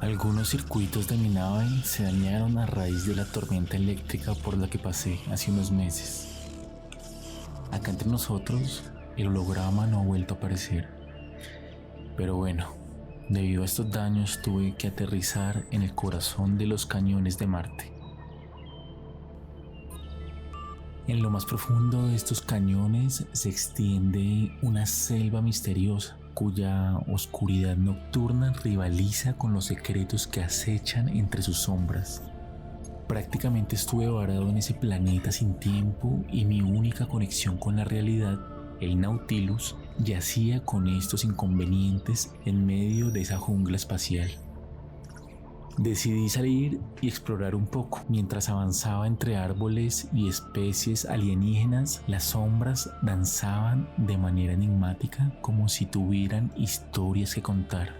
Algunos circuitos de mi nave se dañaron a raíz de la tormenta eléctrica por la que pasé hace unos meses. Acá entre nosotros, el holograma no ha vuelto a aparecer. Pero bueno, debido a estos daños tuve que aterrizar en el corazón de los cañones de Marte. En lo más profundo de estos cañones se extiende una selva misteriosa, cuya oscuridad nocturna rivaliza con los secretos que acechan entre sus sombras. Prácticamente estuve varado en ese planeta sin tiempo y mi única conexión con la realidad, el Nautilus, yacía con estos inconvenientes en medio de esa jungla espacial. Decidí salir y explorar un poco. Mientras avanzaba entre árboles y especies alienígenas, las sombras danzaban de manera enigmática como si tuvieran historias que contar.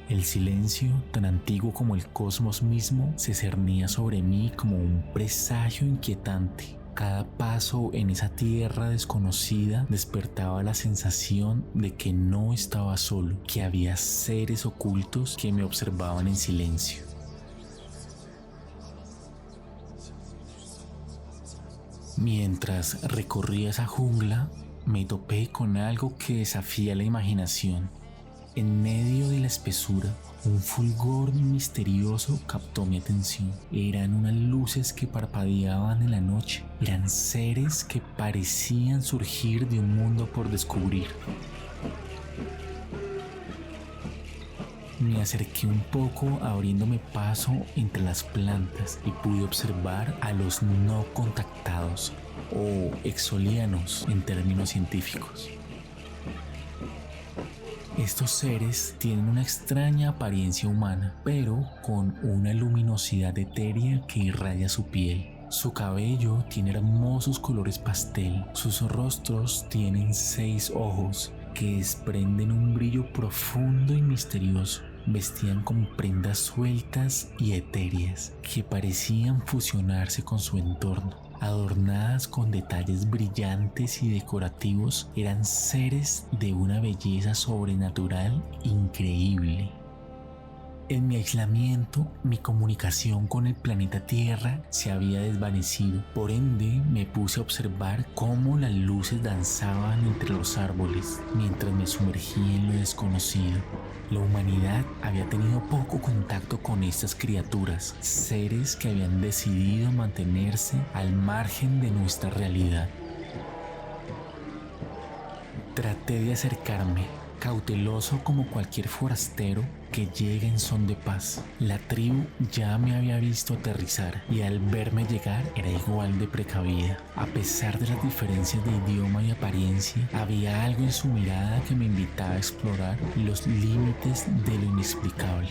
El silencio, tan antiguo como el cosmos mismo, se cernía sobre mí como un presagio inquietante. Cada paso en esa tierra desconocida despertaba la sensación de que no estaba solo, que había seres ocultos que me observaban en silencio. Mientras recorría esa jungla, me topé con algo que desafía la imaginación. En medio de la espesura, un fulgor misterioso captó mi atención. Eran unas luces que parpadeaban en la noche. Eran seres que parecían surgir de un mundo por descubrir. Me acerqué un poco abriéndome paso entre las plantas y pude observar a los no contactados o exolianos en términos científicos. Estos seres tienen una extraña apariencia humana, pero con una luminosidad etérea que irradia su piel. Su cabello tiene hermosos colores pastel. Sus rostros tienen 6 ojos que desprenden un brillo profundo y misterioso. Vestían con prendas sueltas y etéreas que parecían fusionarse con su entorno. Adornadas con detalles brillantes y decorativos, eran seres de una belleza sobrenatural increíble. En mi aislamiento, mi comunicación con el planeta Tierra se había desvanecido. Por ende, me puse a observar cómo las luces danzaban entre los árboles mientras me sumergía en lo desconocido. La humanidad había tenido poco contacto con estas criaturas, seres que habían decidido mantenerse al margen de nuestra realidad. Traté de acercarme, cauteloso como cualquier forastero que llega en son de paz. La tribu ya me había visto aterrizar y al verme llegar era igual de precavida. A pesar de las diferencias de idioma y apariencia, había algo en su mirada que me invitaba a explorar los límites de lo inexplicable.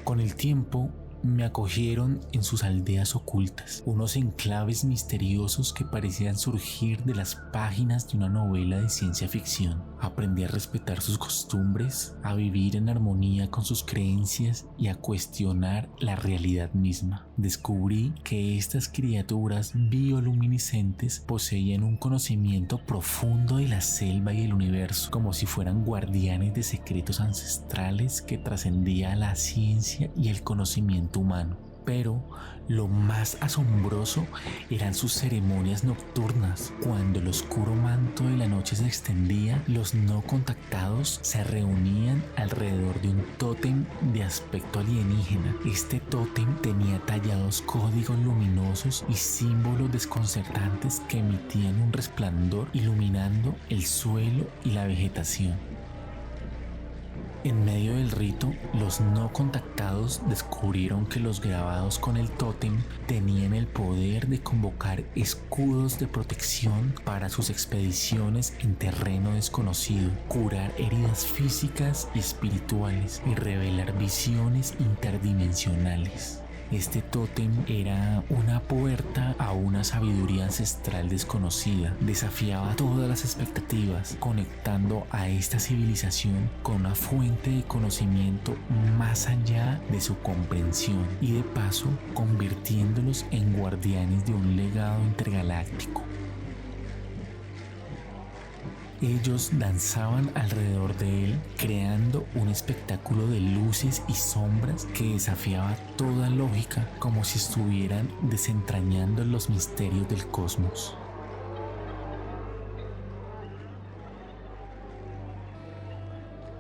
Con el tiempo, me acogieron en sus aldeas ocultas, unos enclaves misteriosos que parecían surgir de las páginas de una novela de ciencia ficción. Aprendí a respetar sus costumbres, a vivir en armonía con sus creencias y a cuestionar la realidad misma. Descubrí que estas criaturas bioluminiscentes poseían un conocimiento profundo de la selva y el universo, como si fueran guardianes de secretos ancestrales que trascendía la ciencia y el conocimiento humano. Pero lo más asombroso eran sus ceremonias nocturnas. Cuando el oscuro manto de la noche se extendía, los no contactados se reunían alrededor de un tótem de aspecto alienígena. Este tótem tenía tallados códigos luminosos y símbolos desconcertantes que emitían un resplandor iluminando el suelo y la vegetación. En medio del rito, los no contactados descubrieron que los grabados con el tótem tenían el poder de convocar escudos de protección para sus expediciones en terreno desconocido, curar heridas físicas y espirituales y revelar visiones interdimensionales. Este tótem era una puerta a una sabiduría ancestral desconocida. Desafiaba todas las expectativas, conectando a esta civilización con una fuente de conocimiento más allá de su comprensión y de paso convirtiéndolos en guardianes de un legado intergaláctico. Ellos danzaban alrededor de él, creando un espectáculo de luces y sombras que desafiaba toda lógica, como si estuvieran desentrañando los misterios del cosmos.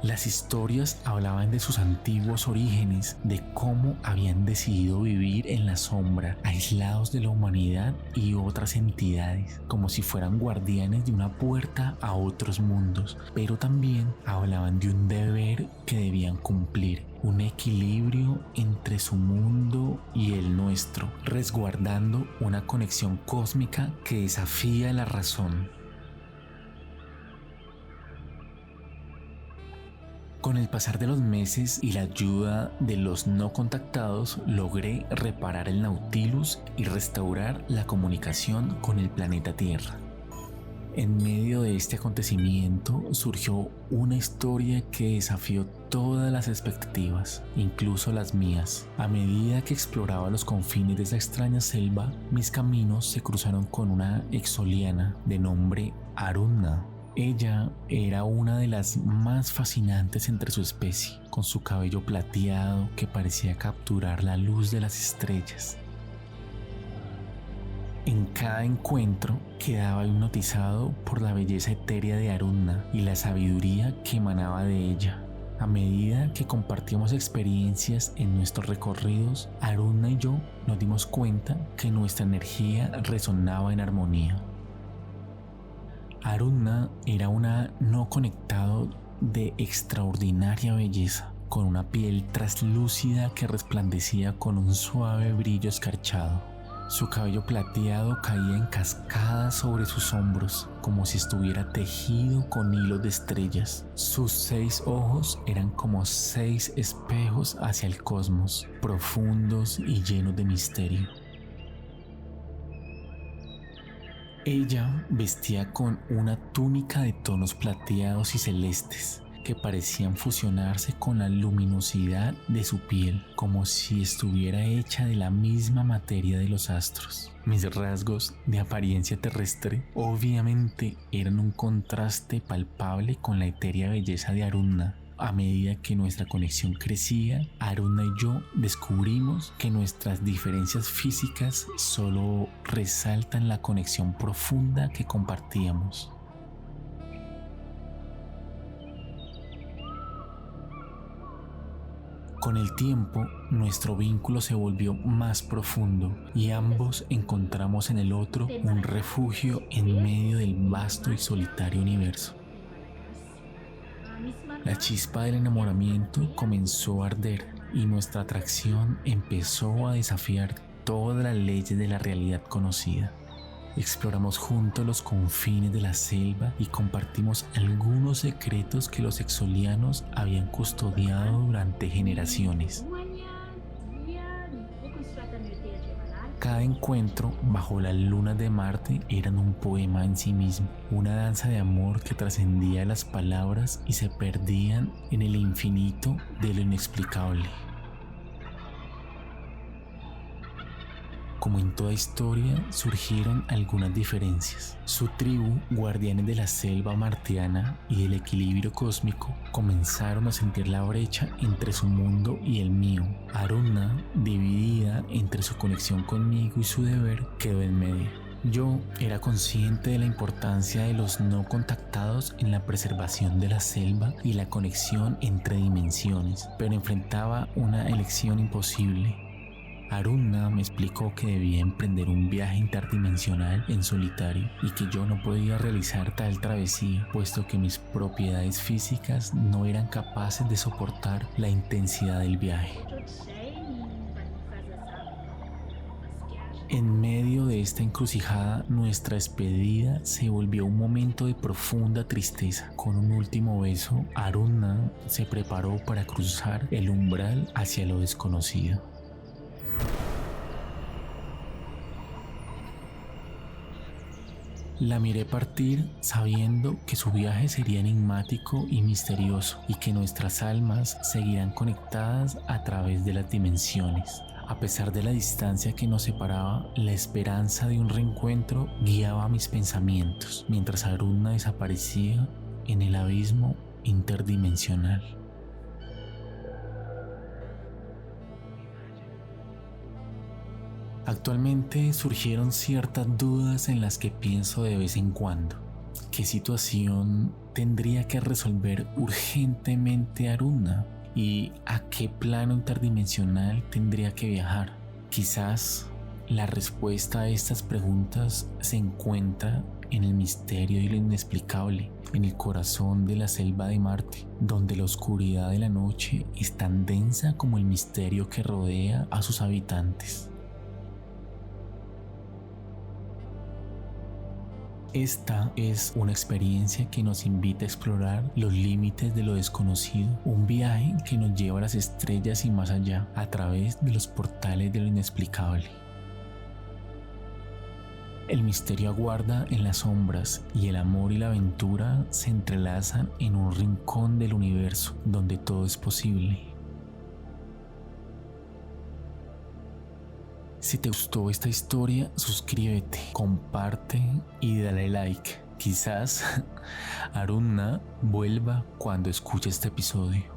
Las historias hablaban de sus antiguos orígenes, de cómo habían decidido vivir en la sombra, aislados de la humanidad y otras entidades, como si fueran guardianes de una puerta a otros mundos, pero también hablaban de un deber que debían cumplir, un equilibrio entre su mundo y el nuestro, resguardando una conexión cósmica que desafía la razón. Con el pasar de los meses y la ayuda de los no contactados, logré reparar el Nautilus y restaurar la comunicación con el planeta Tierra. En medio de este acontecimiento surgió una historia que desafió todas las expectativas, incluso las mías. A medida que exploraba los confines de esa extraña selva, mis caminos se cruzaron con una exoliana de nombre Arunna. Ella era una de las más fascinantes entre su especie, con su cabello plateado que parecía capturar la luz de las estrellas. En cada encuentro quedaba hipnotizado por la belleza etérea de Arunna y la sabiduría que emanaba de ella. A medida que compartíamos experiencias en nuestros recorridos, Arunna y yo nos dimos cuenta que nuestra energía resonaba en armonía. Arunna era una no conectado de extraordinaria belleza, con una piel traslúcida que resplandecía con un suave brillo escarchado. Su cabello plateado caía en cascadas sobre sus hombros, como si estuviera tejido con hilos de estrellas. Sus 6 ojos eran como 6 espejos hacia el cosmos, profundos y llenos de misterio. Ella vestía con una túnica de tonos plateados y celestes que parecían fusionarse con la luminosidad de su piel, como si estuviera hecha de la misma materia de los astros. Mis rasgos de apariencia terrestre obviamente eran un contraste palpable con la etérea belleza de Arunna. A medida que nuestra conexión crecía, Arunna y yo descubrimos que nuestras diferencias físicas solo resaltan la conexión profunda que compartíamos. Con el tiempo, nuestro vínculo se volvió más profundo y ambos encontramos en el otro un refugio en medio del vasto y solitario universo. La chispa del enamoramiento comenzó a arder y nuestra atracción empezó a desafiar todas las leyes de la realidad conocida. Exploramos juntos los confines de la selva y compartimos algunos secretos que los exolianos habían custodiado durante generaciones. Cada encuentro bajo las lunas de Marte era un poema en sí mismo, una danza de amor que trascendía las palabras y se perdían en el infinito de lo inexplicable. Como en toda historia, surgieron algunas diferencias. Su tribu, guardianes de la selva martiana y del equilibrio cósmico, comenzaron a sentir la brecha entre su mundo y el mío. Arunna, dividida entre su conexión conmigo y su deber, quedó en medio. Yo era consciente de la importancia de los no contactados en la preservación de la selva y la conexión entre dimensiones, pero enfrentaba una elección imposible. Arunna me explicó que debía emprender un viaje interdimensional en solitario y que yo no podía realizar tal travesía, puesto que mis propiedades físicas no eran capaces de soportar la intensidad del viaje. En medio de esta encrucijada, nuestra despedida se volvió un momento de profunda tristeza. Con un último beso, Arunna se preparó para cruzar el umbral hacia lo desconocido. La miré partir sabiendo que su viaje sería enigmático y misterioso y que nuestras almas seguirán conectadas a través de las dimensiones. A pesar de la distancia que nos separaba, la esperanza de un reencuentro guiaba mis pensamientos, mientras Aruna desaparecía en el abismo interdimensional. Actualmente surgieron ciertas dudas en las que pienso de vez en cuando. ¿Qué situación tendría que resolver urgentemente Aruna? ¿Y a qué plano interdimensional tendría que viajar? Quizás la respuesta a estas preguntas se encuentra en el misterio y lo inexplicable, en el corazón de la selva de Marte, donde la oscuridad de la noche es tan densa como el misterio que rodea a sus habitantes. Esta es una experiencia que nos invita a explorar los límites de lo desconocido, un viaje que nos lleva a las estrellas y más allá, a través de los portales de lo inexplicable. El misterio aguarda en las sombras y el amor y la aventura se entrelazan en un rincón del universo donde todo es posible. Si te gustó esta historia, suscríbete, comparte y dale like. Quizás Aruna vuelva cuando escuche este episodio.